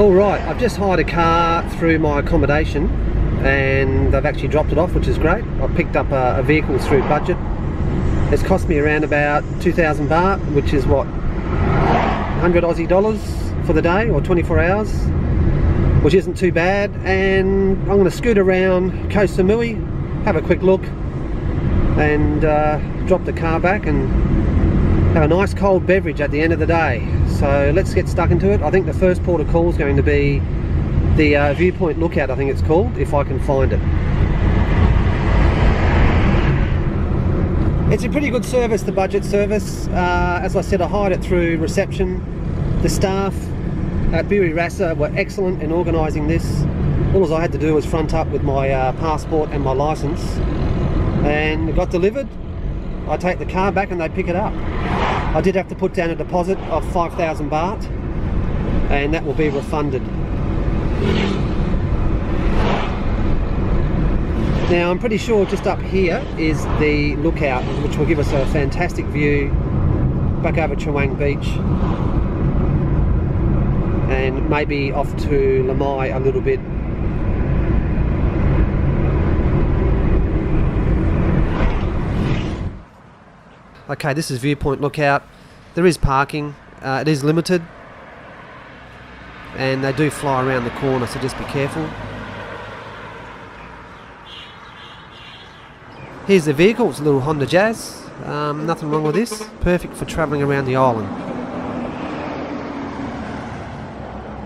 Alright, I've just hired a car through my accommodation and they've actually dropped it off, which is great. I've picked up a vehicle through budget. It's cost me around about 2,000 baht, which is what, 100 Aussie dollars for the day, or 24 hours, which isn't too bad. And I'm going to scoot around Koh Samui, have a quick look and drop the car back and have a nice cold beverage at the end of the day. So let's get stuck into it. I think the first port of call is going to be the Viewpoint Lookout, I think it's called, if I can find it. It's a pretty good service, the budget service. As I said, I hired it through reception. The staff at Buri Rasa were excellent in organising this. All I had to do was front up with my passport and my licence, and it got delivered. I take the car back and they pick it up. I did have to put down a deposit of 5,000 baht and that will be refunded. Now I'm pretty sure just up here is the lookout, which will give us a fantastic view back over Chaweng Beach and maybe off to Lamai a little bit. Okay, this is Viewpoint Lookout. There is parking, it is limited and they do fly around the corner, so just be careful. Here's the vehicle, it's a little Honda Jazz, nothing wrong with this, perfect for travelling around the island.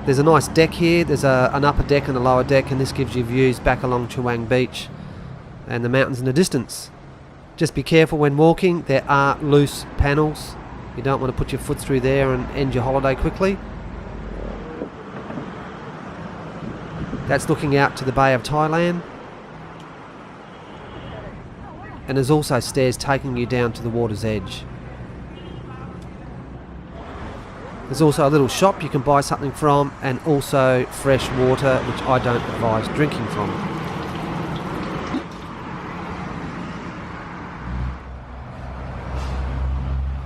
There's a nice deck here, there's an upper deck and a lower deck, and this gives you views back along Chaweng Beach and the mountains in the distance. Just be careful when walking, there are loose panels. You don't want to put your foot through there and end your holiday quickly. That's looking out to the Bay of Thailand. And there's also stairs taking you down to the water's edge. There's also a little shop you can buy something from, and also fresh water, which I don't advise drinking from.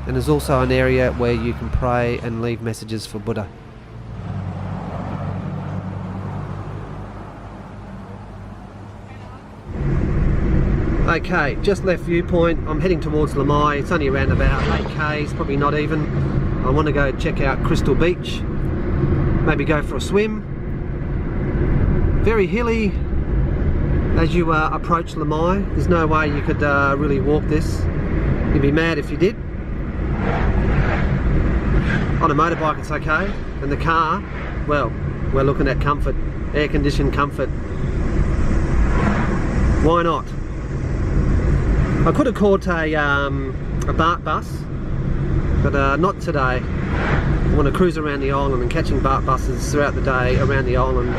And there's also an area where you can pray and leave messages for Buddha. Okay, just left Viewpoint. I'm heading towards Lamai. It's only around about 8 k's, probably not even. I want to go check out Crystal Beach, maybe go for a swim. Very hilly as you approach Lamai. There's no way you could really walk this. You'd be mad if you did. On a motorbike it's okay, and the car, well, we're looking at comfort, air-conditioned comfort. Why not? I could have caught a BART bus, but not today. I want to cruise around the island, and catching BART buses throughout the day around the island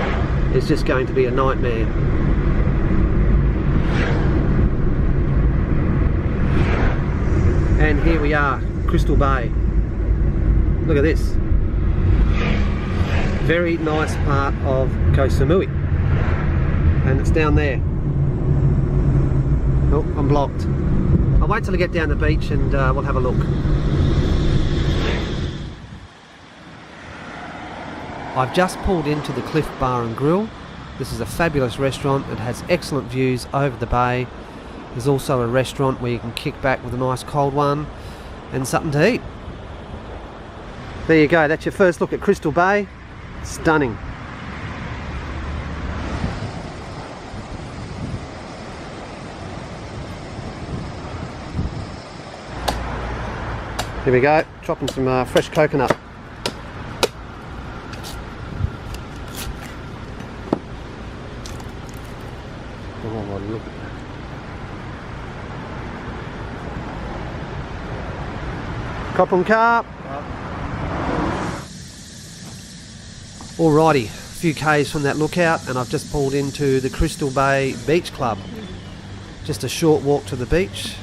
is just going to be a nightmare. And here we are, Crystal Bay. Look at this. Very nice part of Koh Samui. And it's down there. Oh, I'm blocked. I'll wait till I get down the beach and we'll have a look. I've just pulled into the Cliff Bar and Grill. This is a fabulous restaurant. It has excellent views over the bay. There's also a restaurant where you can kick back with a nice cold one and something to eat. There you go, that's your first look at Crystal Bay. Stunning. Here we go, chopping some fresh coconut. Oh, look at that. Kopum carp. Alrighty, a few k's from that lookout and I've just pulled into the Crystal Bay Beach Club. Just a short walk to the beach.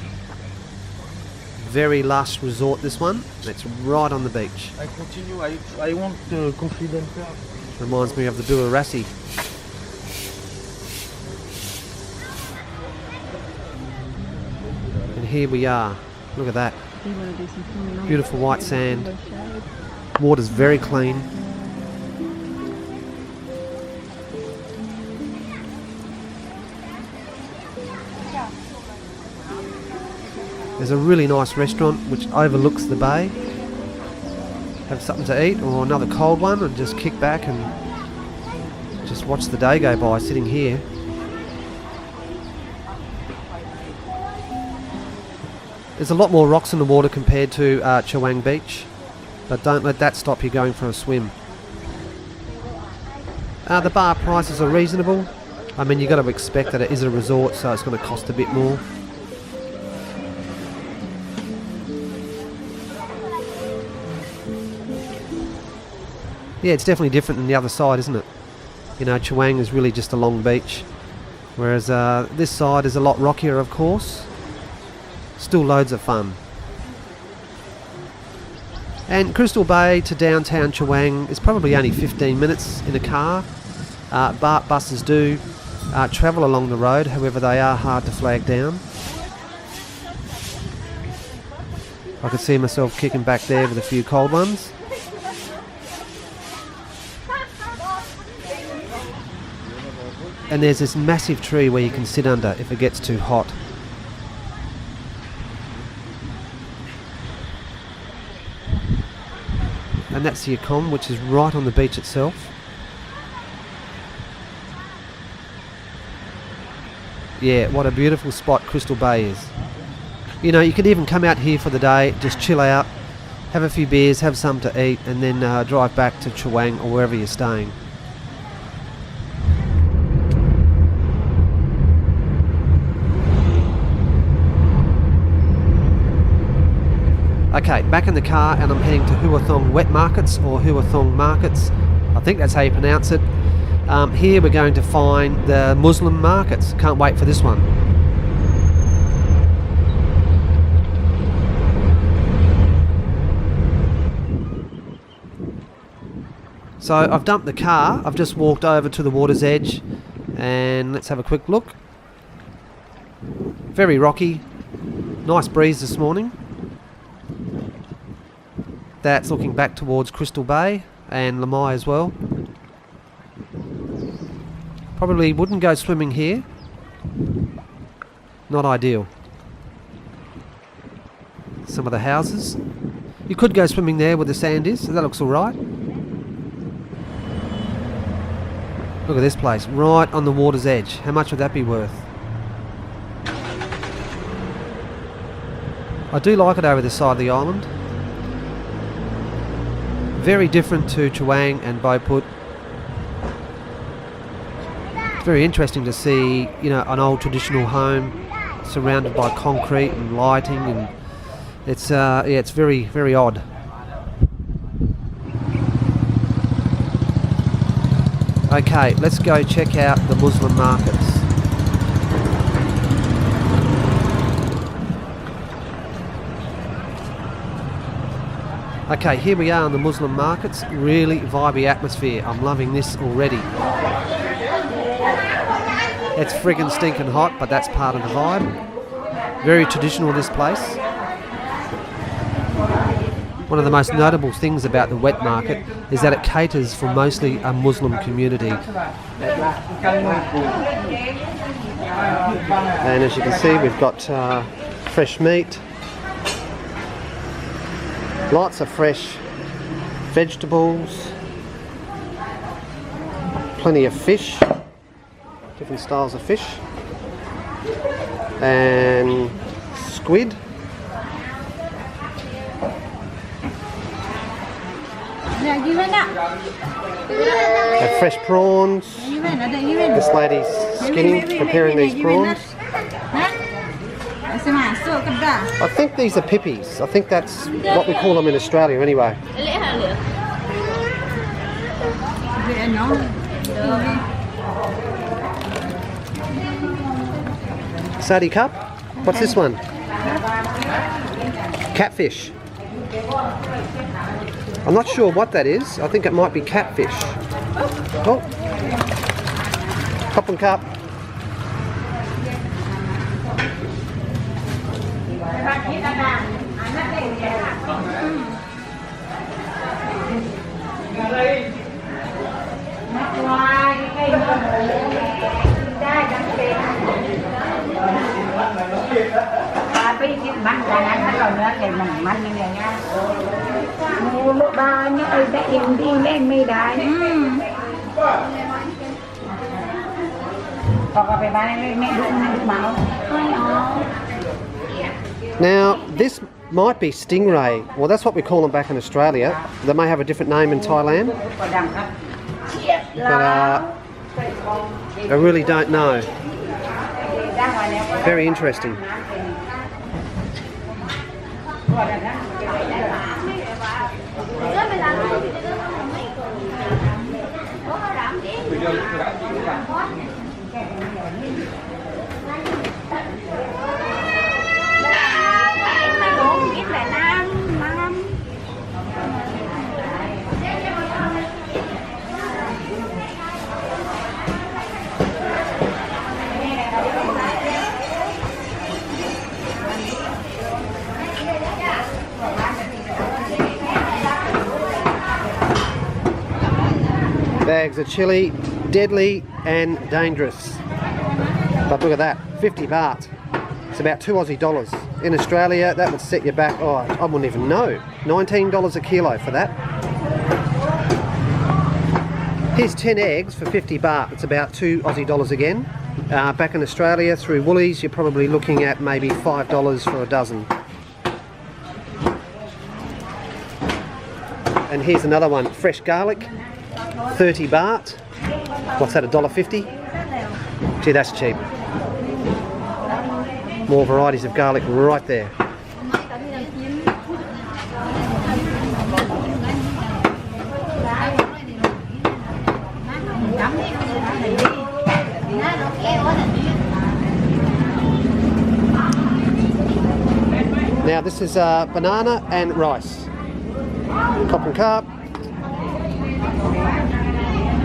Very lush resort, this one. It's right on the beach. I continue, I want confidential. Reminds me of the Buri. And here we are. Look at that. Beautiful white sand. Water's very clean. There's a really nice restaurant which overlooks the bay. Have something to eat or another cold one and just kick back and just watch the day go by sitting here. There's a lot more rocks in the water compared to Chaweng Beach, but don't let that stop you going for a swim. The bar prices are reasonable. I mean, you've got to expect that it is a resort, so it's going to cost a bit more. Yeah, it's definitely different than the other side, isn't it? You know, Chaweng is really just a long beach, whereas this side is a lot rockier, of course. Still loads of fun. And Crystal Bay to downtown Chaweng is probably only 15 minutes in a car. BART buses do travel along the road, however they are hard to flag down. I could see myself kicking back there with a few cold ones. And there's this massive tree where you can sit under if it gets too hot. And that's the Accom, which is right on the beach itself. Yeah, what a beautiful spot Crystal Bay is. You know, you could even come out here for the day, just chill out, have a few beers, have something to eat, and then drive back to Chaweng or wherever you're staying. Okay, back in the car and I'm heading to Huathong Wet Markets or Huathong Markets. I think that's how you pronounce it. Here we're going to find the Muslim markets. Can't wait for this one. So I've dumped the car. I've just walked over to the water's edge and let's have a quick look. Very rocky. Nice breeze this morning. That's looking back towards Crystal Bay and Lamai as well. Probably wouldn't go swimming here. Not ideal. Some of the houses. You could go swimming there where the sand is, so that looks alright. Look at this place, right on the water's edge. How much would that be worth? I do like it over this side of the island. Very different to Chaweng and Beauput. It's very interesting to see, you know, an old traditional home surrounded by concrete and lighting, and it's yeah, it's very, very odd. Okay, let's go check out the Muslim markets. Okay, here we are in the Muslim markets. Really vibey atmosphere. I'm loving this already. It's friggin' stinking hot, but that's part of the vibe. Very traditional, this place. One of the most notable things about the wet market is that it caters for mostly a Muslim community. And as you can see, we've got fresh meat. Lots of fresh vegetables, plenty of fish, different styles of fish, and squid. And fresh prawns. This lady's skinning, preparing these prawns. I think these are pippies. I think that's what we call them in Australia anyway. Sadi cup? What's this one? Catfish. I'm not sure what that is. I think it might be catfish. Oh. Cup and cup. thịt mặn cảนั้นถ้าเราเนื้อไก่มันยังไงนะหมูลูกบ้านเนี่ยได้เอ็มดีเล่นไม่ได้พอไปบ้านเล่นแม่ลูกเมาไม่เอา Now, this might be stingray. Well, that's what we call them back in Australia. They may have a different name in Thailand. But I really don't know. Very interesting. Bags of chili, deadly and dangerous. But look at that, 50 baht. It's about 2 Aussie dollars. In Australia, that would set you back, oh, I wouldn't even know, $19 a kilo for that. Here's 10 eggs for 50 baht. It's about 2 Aussie dollars again. Back in Australia, through Woolies, you're probably looking at maybe $5 for a dozen. And here's another one, fresh garlic, 30 baht. What's that, $1.50? Gee, that's cheap. More varieties of garlic right there. Now this is banana and rice. Cop and carp.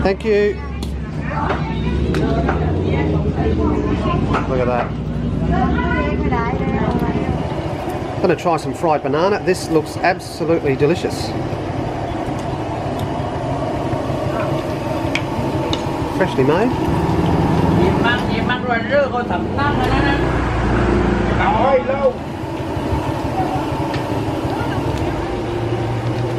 Thank you. Look at that. I'm going to try some fried banana. This looks absolutely delicious. Freshly made.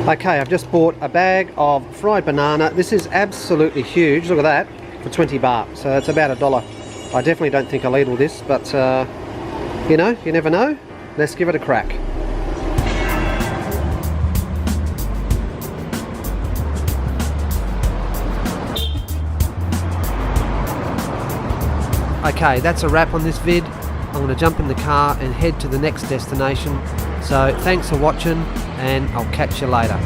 Okay, I've just bought a bag of fried banana. This is absolutely huge. Look at that, for 20 baht. So it's about $1. I definitely don't think I'll eat all this, but you know, you never know. Let's give it a crack. Okay, that's a wrap on this vid. I'm going to jump in the car and head to the next destination. So thanks for watching, and I'll catch you later.